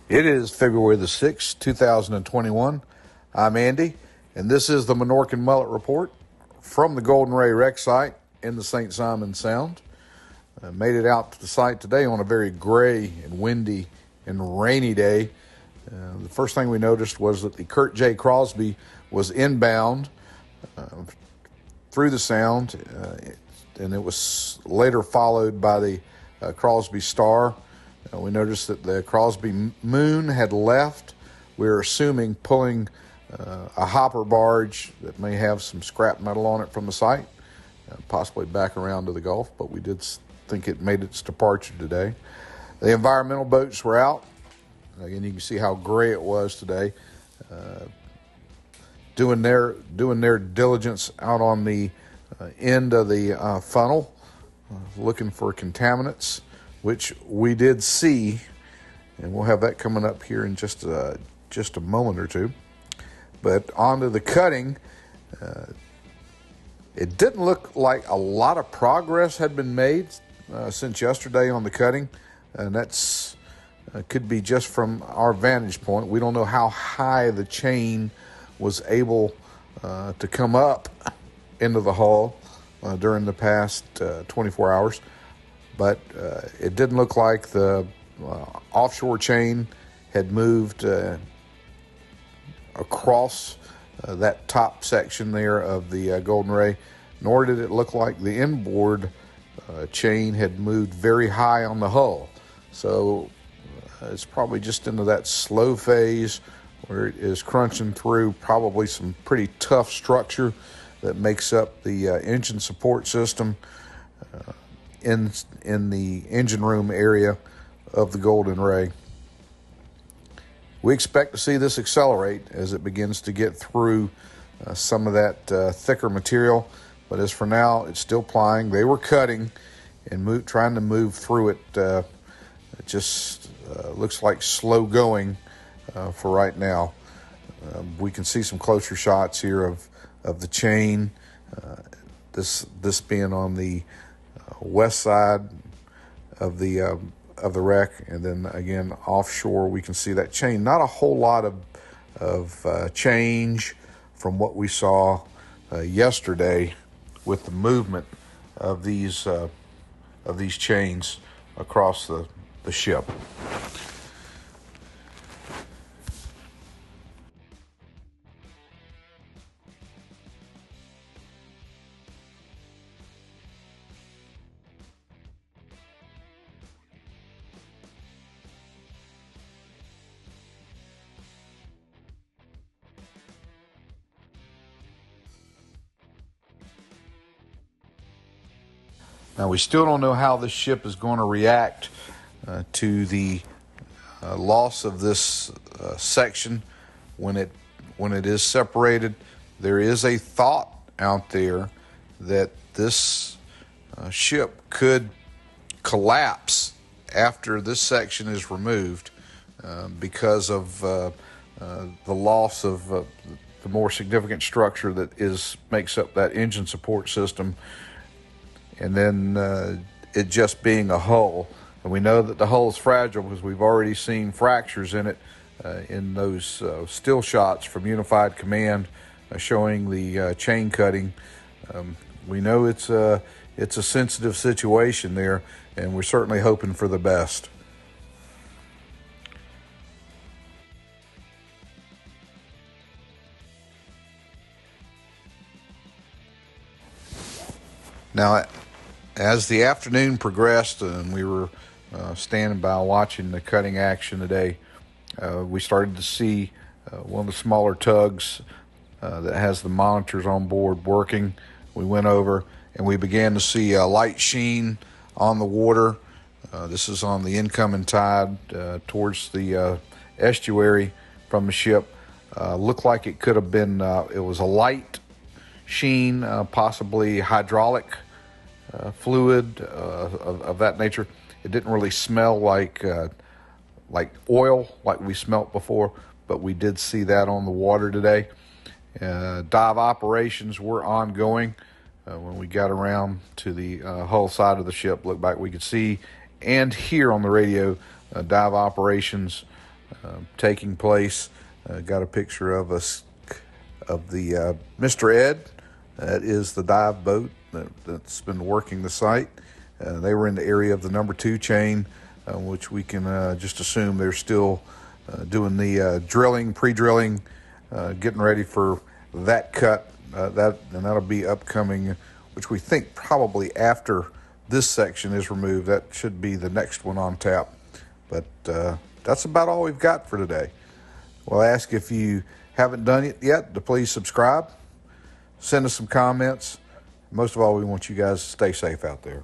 It is February the 6th, 2021. I'm Andy, and this is the Minorcan Mullet Report from the Golden Ray Rec site in the St.simons Sound. Made it out to the site today on a very gray and windy and rainy day. The first thing we noticed was that the Kurt J. Crosby was inbound through the Sound, and it was later followed by the Crosby Star. We noticed that the Crosby Moon had left. We're assuming pulling a hopper barge that may have some scrap metal on it from the site, possibly back around to the Gulf, but we did think it made its departure today. The environmental boats were out. Again, you can see how gray it was today, doing their diligence out on the end of the funnel, looking for contaminants, which we did see, and we'll have that coming up here in just a moment or two. But onto the cutting, it didn't look like a lot of progress had been made since yesterday on the cutting, and that's could be just from our vantage point. We don't know how high the chain was able to come up into the hull during the past 24 hours. But it didn't look like the offshore chain had moved across that top section there of the Golden Ray, nor did it look like the inboard chain had moved very high on the hull. So it's probably just into that slow phase where it is crunching through probably some pretty tough structure that makes up the engine support system in the engine room area of the Golden Ray. We expect to see this accelerate as it begins to get through some of that thicker material, but as for now, it's still plying. They were cutting and trying to move through it. It just looks like slow going for right now. We can see some closer shots here of the chain, this being on the west side of the wreck, and then again offshore we can see that chain. Not a whole lot of change from what we saw yesterday with the movement of these chains across the ship. Now, we still don't know how this ship is going to react to the loss of this section when it is separated. There is a thought out there that this ship could collapse after this section is removed because of the loss of the more significant structure that makes up that engine support system. And then it just being a hull. And we know that the hull is fragile because we've already seen fractures in it in those still shots from Unified Command showing the chain cutting. We know it's a sensitive situation there, and we're certainly hoping for the best. Now, as the afternoon progressed and we were standing by watching the cutting action today, we started to see one of the smaller tugs that has the monitors on board working. We went over and we began to see a light sheen on the water. This is on the incoming tide towards the estuary from the ship. Looked like it could have been, it was a light sheen, possibly hydraulic fluid of that nature. It didn't really smell like oil like we smelt before, but we did see that on the water today. Dive operations were ongoing. When we got around to the hull side of the ship, looked back, we could see and hear on the radio dive operations taking place. Got a picture of us of the Mr. Ed. That is the dive boat that's been working the site. They were in the area of the number 2 chain, which we can just assume they're still doing the drilling, pre-drilling, getting ready for that cut. And that'll be upcoming, which we think probably after this section is removed. That should be the next one on tap. But that's about all we've got for today. We'll ask if you haven't done it yet to please subscribe, send us some comments. Most of all, we want you guys to stay safe out there.